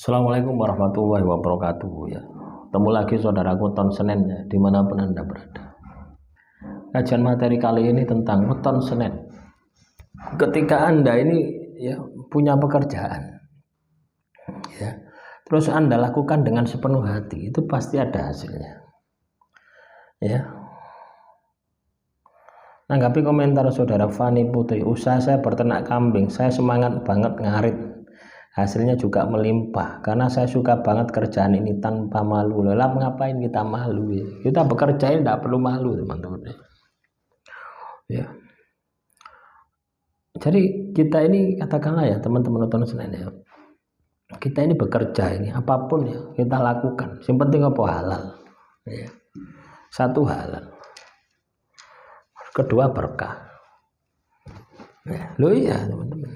Assalamualaikum warahmatullahi wabarakatuh ya. Ketemu lagi saudaraku weton Senin ya, dimanapun Anda berada. Kajian materi kali ini tentang weton Senin. Ketika Anda ini ya punya pekerjaan ya, terus Anda lakukan dengan sepenuh hati, itu pasti ada hasilnya. Ya. Nanggapi komentar saudara Fani Putri, usaha saya berternak kambing, saya semangat banget ngarit. Hasilnya juga melimpah karena saya suka banget kerjaan ini tanpa malu. Lah ngapain kita malu ya? Kita bekerja ini tidak perlu malu teman-teman ya. Jadi kita ini katakanlah ya teman-teman nonton Senin ya, kita ini bekerja ini apapun ya kita lakukan, yang penting apa halal ya. Satu halal, kedua berkah ya. Loh iya teman-teman.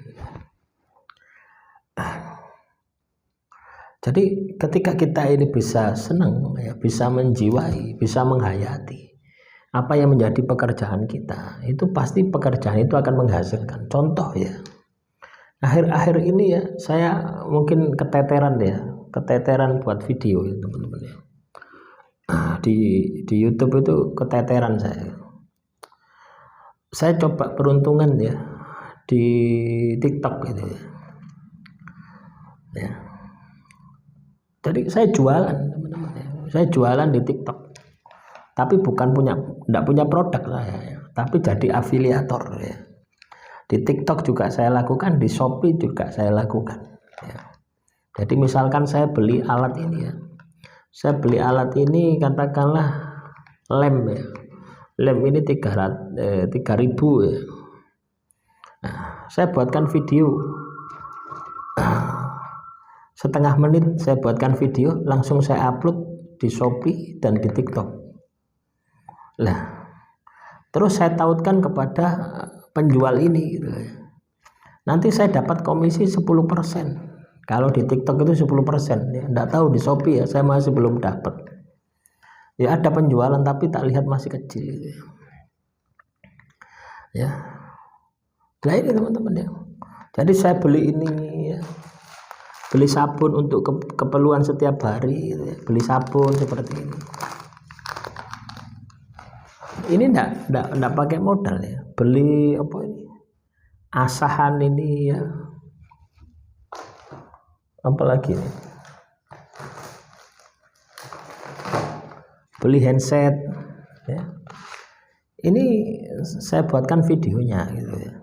Jadi ketika kita ini bisa senang, ya, bisa menjiwai, bisa menghayati apa yang menjadi pekerjaan kita, itu pasti pekerjaan itu akan menghasilkan. Contoh ya, akhir-akhir ini ya saya mungkin keteteran ya, keteteran buat video ya teman-teman ya. Di YouTube itu keteteran saya. Saya coba peruntungan ya di TikTok gitu ya. Ya. Jadi saya jualan teman-teman ya. Saya jualan di TikTok. Tapi enggak punya produk saya ya. Tapi jadi afiliator ya. Di TikTok juga saya lakukan, di Shopee juga saya lakukan ya. Jadi misalkan saya beli alat ini ya. Saya beli alat ini katakanlah lem ya. Lem ini 3.000 ya. Nah, saya buatkan video. Setengah menit saya buatkan video, langsung saya upload di Shopee dan di TikTok. Lah, terus saya tautkan kepada penjual ini gitu ya. Nanti saya dapat komisi 10%. Kalau di TikTok itu 10%, ya. Nggak tahu di Shopee ya, saya masih belum dapat. Ya ada penjualan tapi tak lihat masih kecil gitu ya. Ya. Nah ini teman-teman ya. Jadi saya beli ini ya. Beli sabun untuk keperluan setiap hari gitu ya. Beli sabun seperti ini. Ini enggak pakai modal ya. Beli apa ini? Asahan ini ya. Apalagi ini? Beli handset ya. Ini saya buatkan videonya gitu ya.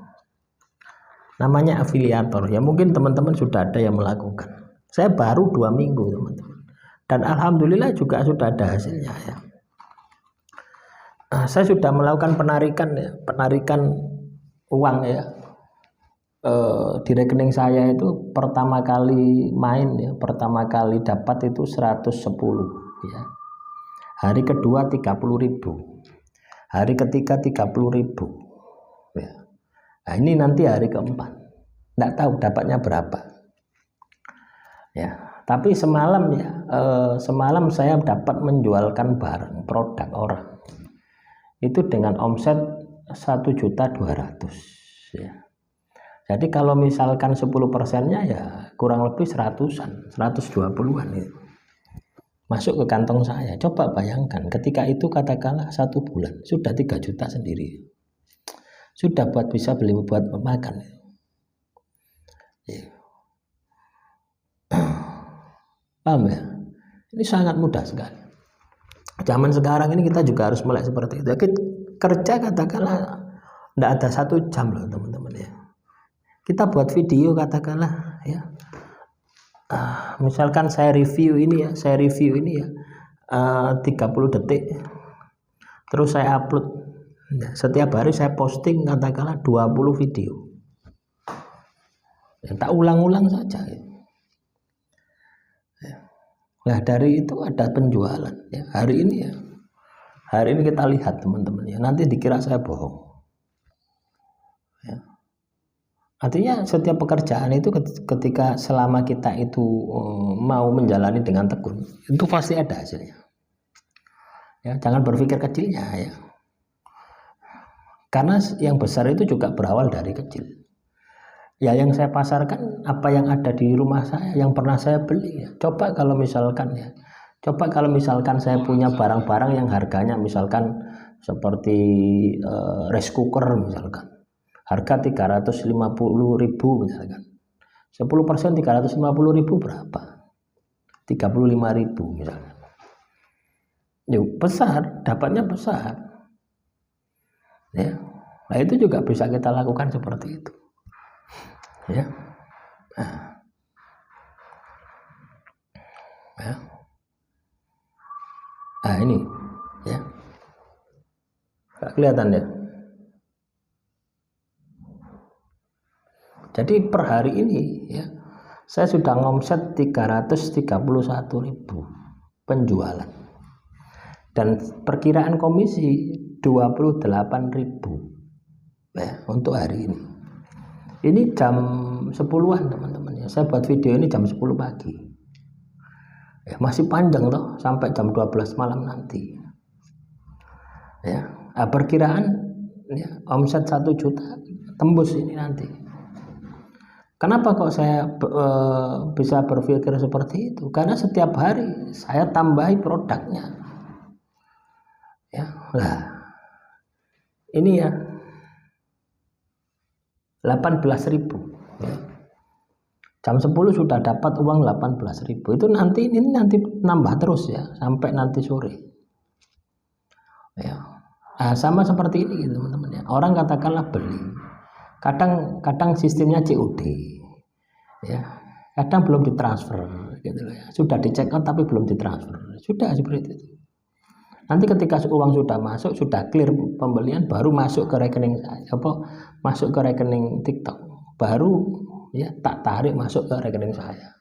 Namanya afiliator ya, mungkin teman-teman sudah ada yang melakukan. Saya baru 2 minggu teman-teman, dan alhamdulillah juga sudah ada hasilnya ya. Saya sudah melakukan penarikan ya, penarikan uang ya di rekening saya itu. Pertama kali main ya, pertama kali dapat itu 110 ya. Hari kedua 30.000, hari ketiga 30.000 ya. Nah ini nanti hari keempat, nggak tahu dapatnya berapa ya. Tapi semalam ya, semalam saya dapat menjualkan barang produk orang itu dengan omset 1.200.000 ya. Jadi kalau misalkan 10%-nya ya kurang lebih 100-an, 120-an itu masuk ke kantong saya. Coba bayangkan ketika itu katakanlah 1 bulan sudah 3 juta sendiri. Sudah bisa beli buat makan ya. Paham ya? Ini sangat mudah sekali. Zaman sekarang ini kita juga harus mulai seperti itu. Kerja katakanlah tidak ada 1 jam loh teman-teman ya. Kita buat video katakanlah ya. Misalkan saya review ini ya, 30 detik. Terus saya upload. Setiap hari saya posting katakanlah 20 video. Ya, tak ulang-ulang saja. Ya. Nah dari itu ada penjualan. Ya, hari ini ya. Hari ini kita lihat teman-teman ya. Nanti dikira saya bohong. Ya. Artinya setiap pekerjaan itu ketika selama kita itu mau menjalani dengan tekun, itu pasti ada hasilnya. Ya, jangan berpikir kecilnya ya. Karena yang besar itu juga berawal dari kecil Ya yang saya pasarkan apa yang ada di rumah saya, yang pernah saya beli ya. Coba kalau misalkan saya punya barang-barang yang harganya misalkan seperti rice cooker misalkan, harga 350.000 misalkan, 10% 350.000 berapa? 35.000 misalkan. Yuk, besar, dapatnya besar. Ya. Nah, itu juga bisa kita lakukan seperti itu. Ya. Ya. Nah, ini ya. Nggak kelihatan ya. Jadi per hari ini ya, saya sudah ngomset 331.000 penjualan. Dan perkiraan komisi 28.000 ya, untuk hari ini. Ini jam 10-an teman-teman ya. Saya buat video ini jam 10 pagi. Ya, masih panjang toh sampai jam 12 malam nanti. Ya, nah, perkiraan ya, omset 1 juta tembus ini nanti. Kenapa kok saya bisa berpikir seperti itu? Karena setiap hari saya tambahi produknya. Ya, lah ini ya 18.000 ya. Jam 10 sudah dapat uang 18.000. Itu nanti nambah terus ya sampai nanti sore. Ya. Nah, sama seperti ini gitu teman-teman ya. Orang katakanlah beli. Kadang sistemnya COD. Ya. Kadang belum ditransfer gitu loh ya. Sudah di check out tapi belum ditransfer. Sudah seperti itu. Nanti ketika uang sudah masuk, sudah clear pembelian, baru masuk ke rekening saya, masuk ke rekening TikTok, baru ya tak tarik masuk ke rekening saya.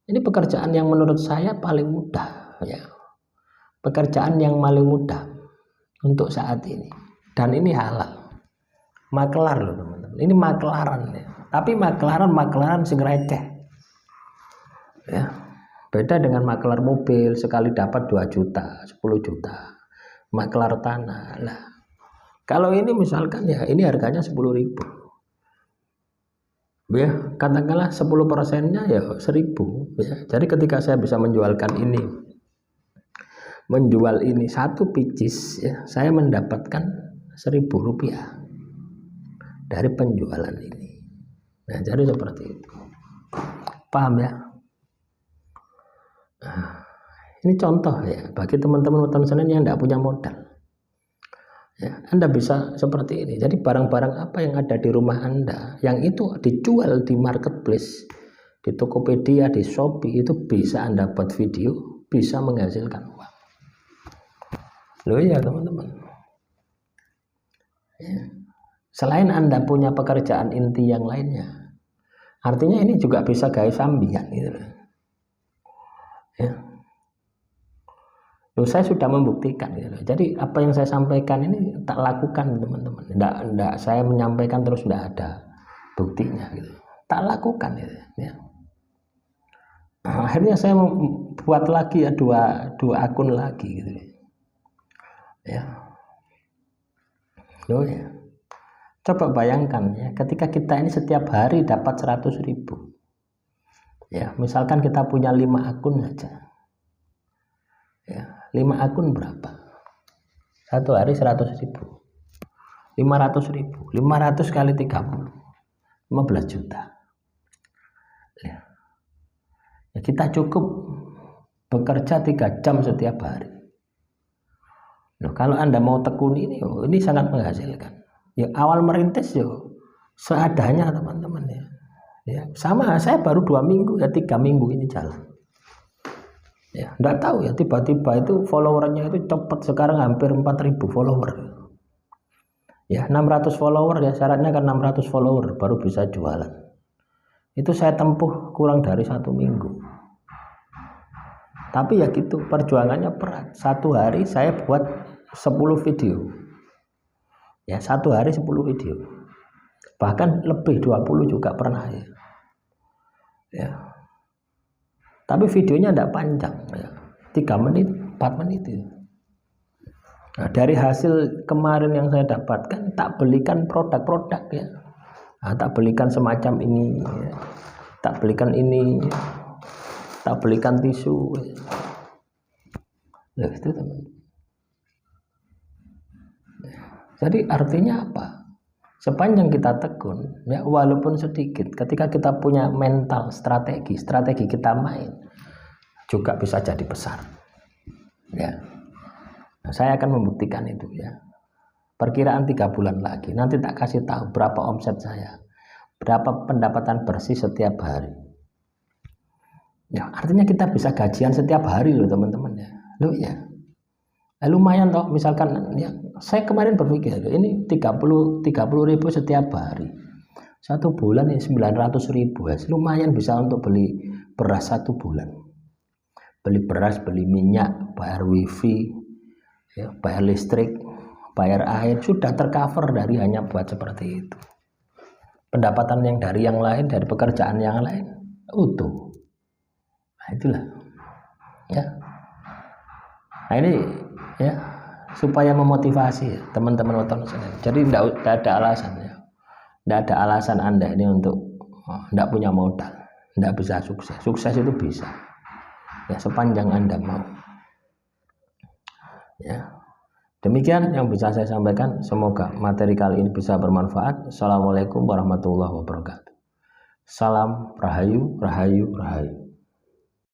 Ini pekerjaan yang menurut saya paling mudah ya, pekerjaan yang paling mudah untuk saat ini, dan ini halal, makelar loh teman-teman, ini makelaran ya, tapi makelaran segera receh ya. Beda dengan makelar mobil, sekali dapat 2 juta, 10 juta. Makelar tanah. Lah, kalau ini misalkan ya, ini harganya 10.000. Ya, katakanlah 10%-nya ya 1.000. Ya. Jadi ketika saya bisa menjual ini 1 pieces, ya, saya mendapatkan 1.000 rupiah dari penjualan ini. Nah, jadi seperti itu. Paham ya? Ini contoh ya bagi teman-teman sekalian yang tidak punya modal. Ya, Anda bisa seperti ini. Jadi barang-barang apa yang ada di rumah Anda, yang itu dijual di marketplace, di Tokopedia, di Shopee, itu bisa Anda buat video, bisa menghasilkan uang. Loh ya teman-teman. Ya. Selain Anda punya pekerjaan inti yang lainnya, artinya ini juga bisa gaya sambian gitu loh. Ya. Loh, saya sudah membuktikan gitu. Jadi apa yang saya sampaikan ini tak lakukan teman-teman. Enggak saya menyampaikan terus tidak ada buktinya gitu. Tak lakukan gitu ya. Akhirnya saya buat lagi ya dua akun lagi gitu. Ya. Loh ya. Coba bayangkan ya, ketika kita ini setiap hari dapat 100.000. Ya, misalkan kita punya 5 akun saja. Ya, 5 akun berapa? Satu hari 100.000. 500.000. 500 kali 30. 15 juta. Ya. Ya, kita cukup bekerja 3 jam setiap hari. Loh, kalau Anda mau tekuni ini sangat menghasilkan. Ya, awal merintis seadanya teman-teman ya. Ya, sama saya baru 2 minggu ya 3 minggu ini jalan. Ya, enggak tahu ya tiba-tiba itu followernya itu cepat, sekarang hampir 4.000 follower. Ya, 600 follower ya, syaratnya kan 600 follower baru bisa jualan. Itu saya tempuh kurang dari 1 minggu. Tapi ya gitu, perjuangannya berat. 1 hari saya buat 10 video. Ya, 1 hari 10 video. Bahkan lebih 20 juga pernah ya. Ya. Tapi videonya tidak panjang ya. 3 menit, 4 menit itu. Nah, dari hasil kemarin yang saya dapatkan, tak belikan produk-produk ya. tak belikan semacam ini, tak belikan ini, tak belikan tisu. Loh, itu teman. Jadi artinya apa? Sepanjang kita tekun, ya walaupun sedikit, ketika kita punya mental strategi kita main juga bisa jadi besar. Ya, saya akan membuktikan itu ya. Perkiraan 3 bulan lagi, nanti tak kasih tahu berapa omset saya, berapa pendapatan bersih setiap hari. Ya, artinya kita bisa gajian setiap hari loh teman-teman ya. Loh ya. Lumayan toh, misalkan ya, saya kemarin berpikir ini 30 ribu setiap hari, 1 bulan ya 900 ribu ya. Lumayan bisa untuk beli beras 1 bulan, beli beras, beli minyak, bayar wifi ya, bayar listrik, bayar air, sudah tercover dari hanya buat seperti itu. Pendapatan yang dari yang lain, dari pekerjaan yang lain utuh. Nah itulah ya. Nah ini ya, supaya memotivasi ya, teman-teman weton sekalian. Jadi tidak ada alasan ya, tidak ada alasan Anda ini untuk tidak punya modal, tidak bisa sukses. Sukses itu bisa ya sepanjang Anda mau ya. Demikian yang bisa saya sampaikan, semoga materi kali ini bisa bermanfaat. Assalamualaikum warahmatullahi wabarakatuh. Salam Rahayu, Rahayu, Rahayu.